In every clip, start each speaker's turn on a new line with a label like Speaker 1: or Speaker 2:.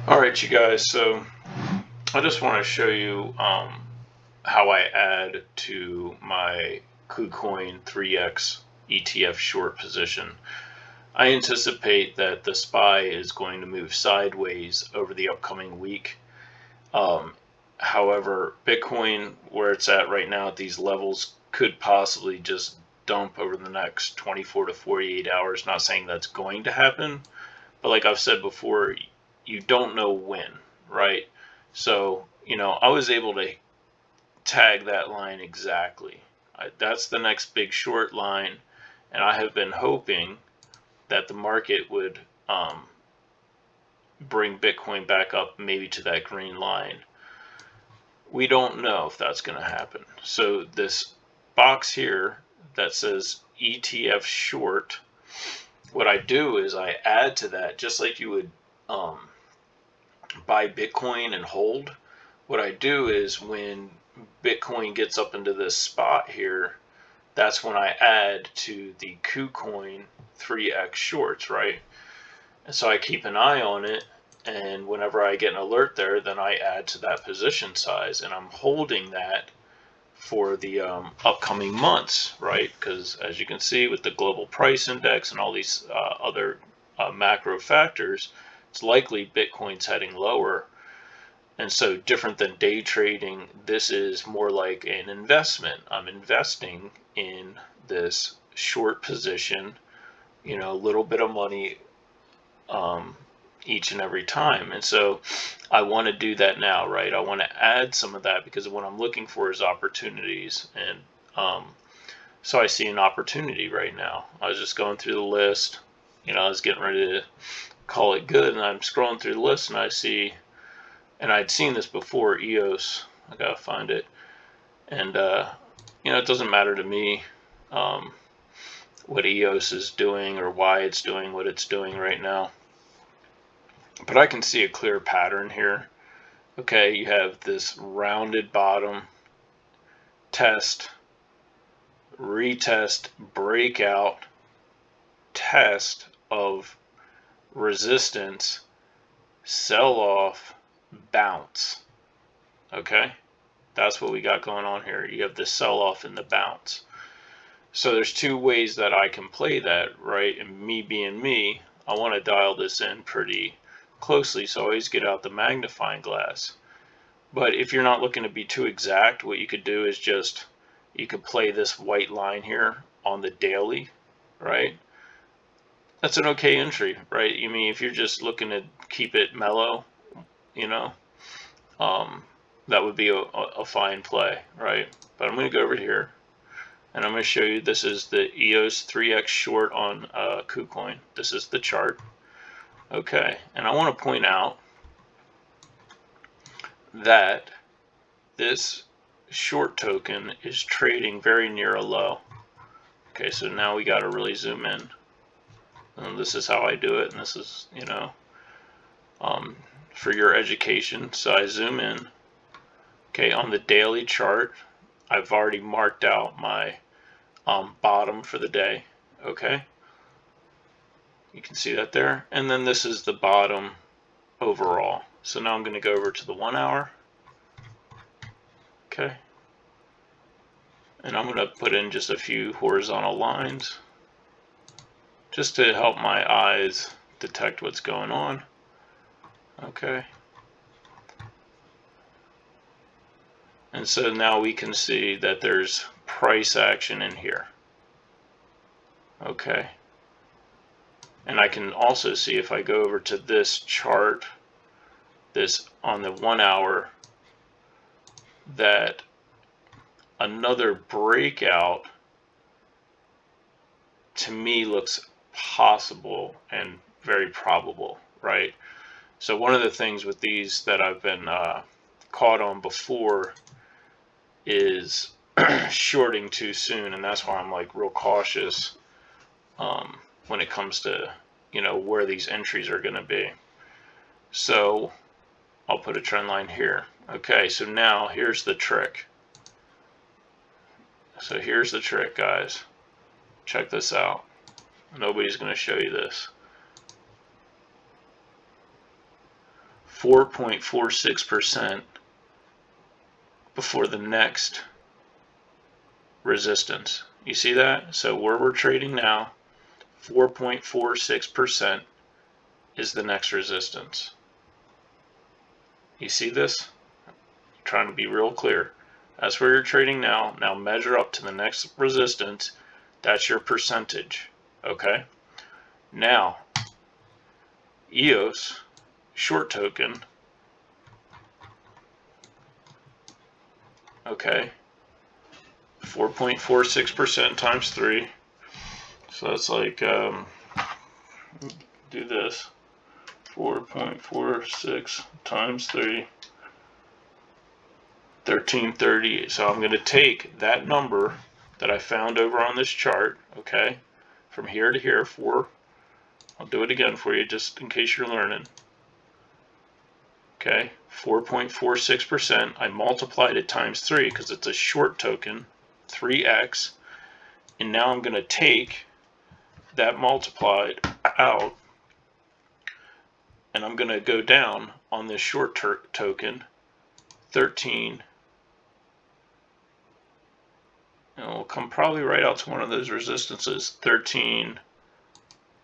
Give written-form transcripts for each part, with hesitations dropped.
Speaker 1: All right, you guys. So I just want to show you how I add to my Kukoin 3x ETF short position. I anticipate that the SPY is going to move sideways over the upcoming week. Um, However, Bitcoin, where it's at right now at these levels, could possibly just dump over the next 24 to 48 hours. Not saying that's going to happen, but like I've said before, you don't know when, right? So, I was able to tag that line exactly. That's the next big short line, and I have been hoping that the market would bring Bitcoin back up maybe to that green line. We don't know if that's going to happen. So this box here that says ETF short, what I do is I add to that just like you would buy Bitcoin and hold. What I do is when Bitcoin gets up into this spot here, that's when I add to the Kukoin 3x shorts, right? And so I keep an eye on it, and whenever I get an alert there, then I add to that position size, and I'm holding that for the upcoming months, right? Because as you can see with the global price index and all these other macro factors, it's likely Bitcoin's heading lower. And so different than day trading, this is more like an investment. I'm investing in this short position, a little bit of money each and every time. And so I want to do that now, right? I want to add some of that because what I'm looking for is opportunities. And so I see an opportunity right now. I was just going through the list, I was getting ready to call it good, and I'm scrolling through the list and I see, and I'd seen this before, EOS. I gotta find it. And it doesn't matter to me what EOS is doing or why it's doing what it's doing right now. But I can see a clear pattern here. Okay, you have this rounded bottom, test, retest, breakout, test of resistance, sell off, bounce. Okay, that's what we got going on here. You have the sell off and the bounce. So there's two ways that I can play that, right? And me being me, I want to dial this in pretty closely, so always get out the magnifying glass. But if you're not looking to be too exact, what you could do is you could play this white line here on the daily, right? That's an okay entry, right? I mean, if you're just looking to keep it mellow, that would be a fine play, right? But I'm going to go over here, and I'm going to show you this is the EOS 3x short on Kukoin. This is the chart. Okay, and I want to point out that this short token is trading very near a low. Okay, so now we got to really zoom in. And this is how I do it, and this is, for your education. So I zoom in. Okay, on the daily chart, I've already marked out my bottom for the day. Okay, you can see that there. And then this is the bottom overall. So now I'm going to go over to the 1 hour. Okay, and I'm going to put in just a few horizontal lines just to help my eyes detect what's going on. Okay, and so now we can see that there's price action in here. Okay, and I can also see if I go over to this chart, this on the 1 hour, that another breakout to me looks possible and very probable, right? So one of the things with these that I've been caught on before is shorting too soon, and that's why I'm like real cautious when it comes to where these entries are going to be. So I'll put a trend line here. Okay, so now here's the trick. So here's the trick, guys. Check this out. Nobody's going to show you this. 4.46% before the next resistance. You see that? So where we're trading now, 4.46% is the next resistance. You see this? I'm trying to be real clear. That's where you're trading now. Now measure up to the next resistance. That's your percentage. Okay? Now, EOS short token, okay, 4.46% times 3. So that's like, do this, 4.46 times 3, 1330. So I'm going to take that number that I found over on this chart, okay, from here to here, I'll do it again for you just in case you're learning. Okay, 4.46%. I multiplied it times 3 because it's a short token, 3x. And now I'm going to take that multiplied out, and I'm going to go down on this short token, 13. And we'll come probably right out to one of those resistances, 13.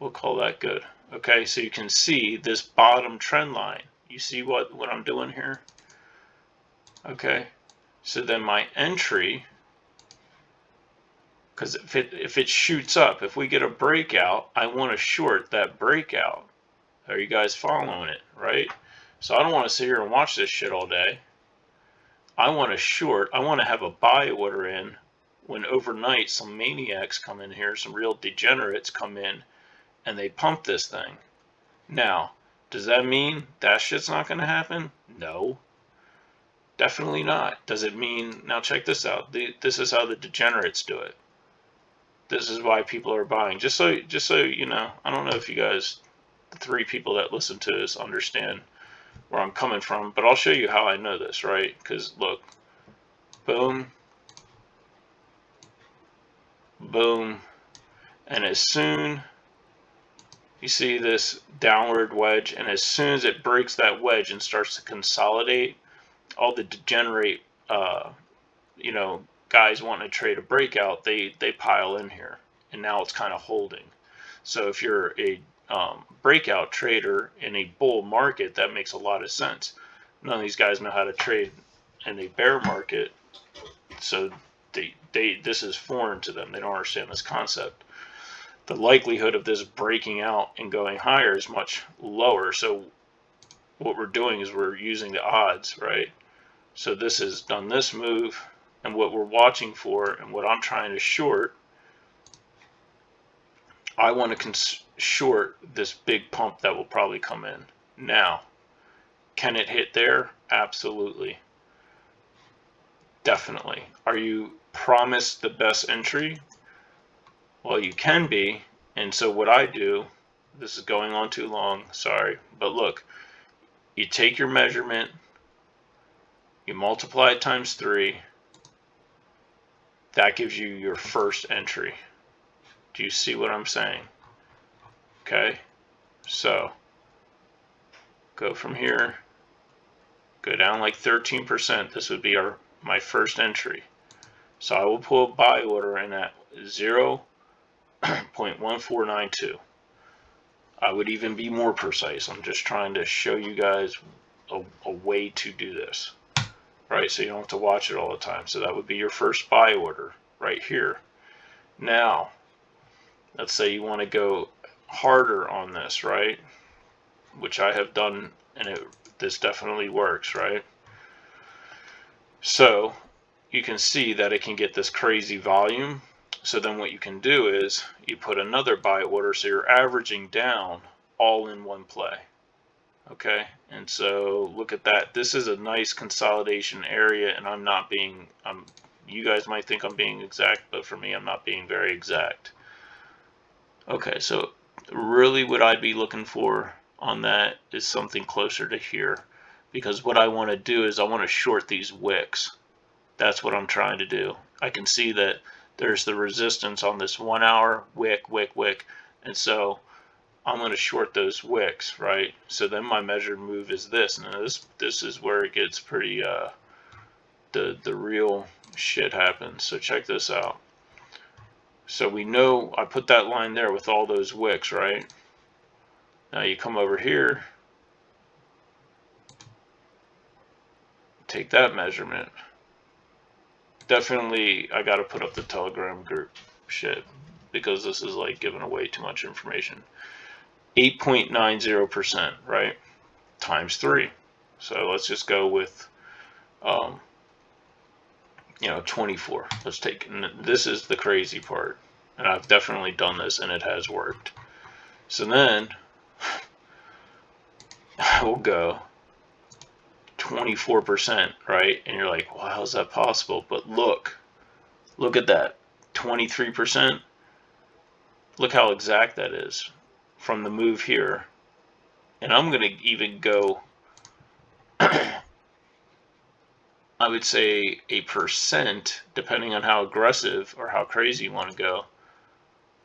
Speaker 1: We'll call that good. Okay, so you can see this bottom trend line. You see what I'm doing here? Okay, so then my entry, because if it shoots up, if we get a breakout, I want to short that breakout. Are you guys following it, right? So I don't want to sit here and watch this shit all day. I want to short, I want to have a buy order in when overnight some maniacs come in here, some real degenerates come in, and they pump this thing. Now, does that mean that shit's not going to happen? No. Definitely not. Does it mean, now check this out, this is how the degenerates do it. This is why people are buying. Just so you know, I don't know if you guys, the 3 people that listen to this, understand where I'm coming from, but I'll show you how I know this, right? Because look, boom, boom, and as soon, you see this downward wedge, and as soon as it breaks that wedge and starts to consolidate, all the degenerate, you know, guys wanting to trade a breakout, they pile in here, and now it's kind of holding. So if you're a breakout trader in a bull market, that makes a lot of sense. None of these guys know how to trade in a bear market, so this is foreign to them. They don't understand this concept. The likelihood of this breaking out and going higher is much lower. So what we're doing is we're using the odds, right? So this has done this move, and what we're watching for and what I'm trying to short, I want to short this big pump that will probably come in. Now, can it hit there? Absolutely. Definitely. Are you promised the best entry? Well, you can be. And so what I do, this is going on too long, sorry, but look, you take your measurement, you multiply it times 3, that gives you your first entry. Do you see what I'm saying? Okay, so go from here, go down like 13%. This would be my first entry. So I will pull a buy order in at 0.1492. I would even be more precise. I'm just trying to show you guys a way to do this, right? So you don't have to watch it all the time. So that would be your first buy order right here. Now, let's say you want to go harder on this, right? Which I have done, and this definitely works, right? So you can see that it can get this crazy volume. So then what you can do is you put another buy order, so you're averaging down all in one play. Okay, and so look at that. This is a nice consolidation area, and I'm not being, you guys might think I'm being exact, but for me, I'm not being very exact. Okay, so really what I'd be looking for on that is something closer to here, because what I want to do is I want to short these wicks. That's what I'm trying to do. I can see that there's the resistance on this 1 hour wick, and so I'm going to short those wicks, right? So then my measured move is this, and this is where it gets pretty the real shit happens. So check this out. So we know I put that line there with all those wicks, right? Now you come over here, take that measurement. Definitely I got to put up the Telegram group shit because this is like giving away too much information. 8.90%, right? Times 3. So let's just go with 24. Let's take, this is the crazy part, and I've definitely done this and it has worked. So then we'll go 24%, right? And you're like, well, how's that possible? But look at that, 23%. Look how exact that is from the move here. And I'm going to even go, I would say a percent, depending on how aggressive or how crazy you want to go.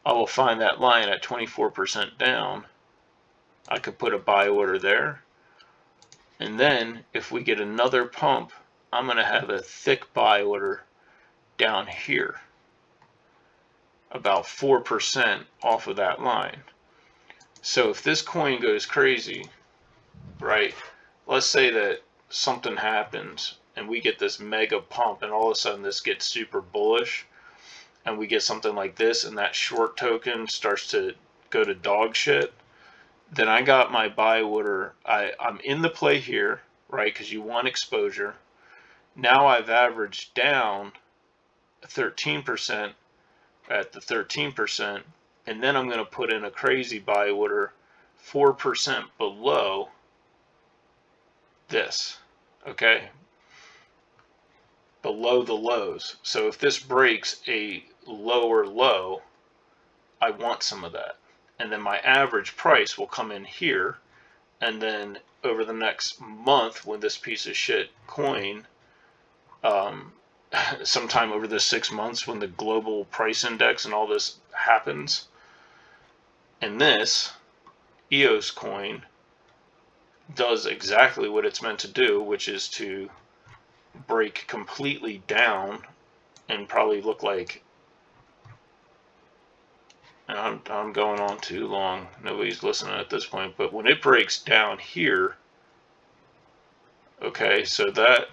Speaker 1: I will find that line at 24% down. I could put a buy order there. And then if we get another pump, I'm going to have a thick buy order down here, about 4% off of that line. So if this coin goes crazy, right, let's say that something happens and we get this mega pump and all of a sudden this gets super bullish and we get something like this and that short token starts to go to dog shit, then I got my buy order. I'm in the play here, right, because you want exposure. Now I've averaged down 13% at the 13%, and then I'm going to put in a crazy buy order 4% below this, okay, below the lows. So if this breaks a lower low, I want some of that, and then my average price will come in here, and then over the next month when this piece of shit coin, sometime over the 6 months when the global price index and all this happens, and this EOS coin does exactly what it's meant to do, which is to break completely down and probably look like, and I'm going on too long, nobody's listening at this point, but when it breaks down here, okay, so that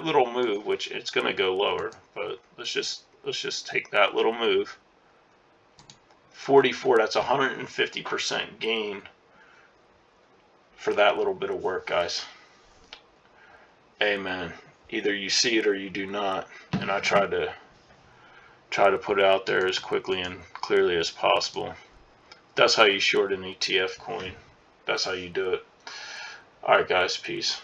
Speaker 1: little move, which it's going to go lower, but let's just take that little move, 44, that's 150% gain for that little bit of work, guys. Amen. Either you see it or you do not, and I try to put it out there as quickly and clearly as possible. That's how you short an ETF coin. That's how you do it. All right, guys, peace.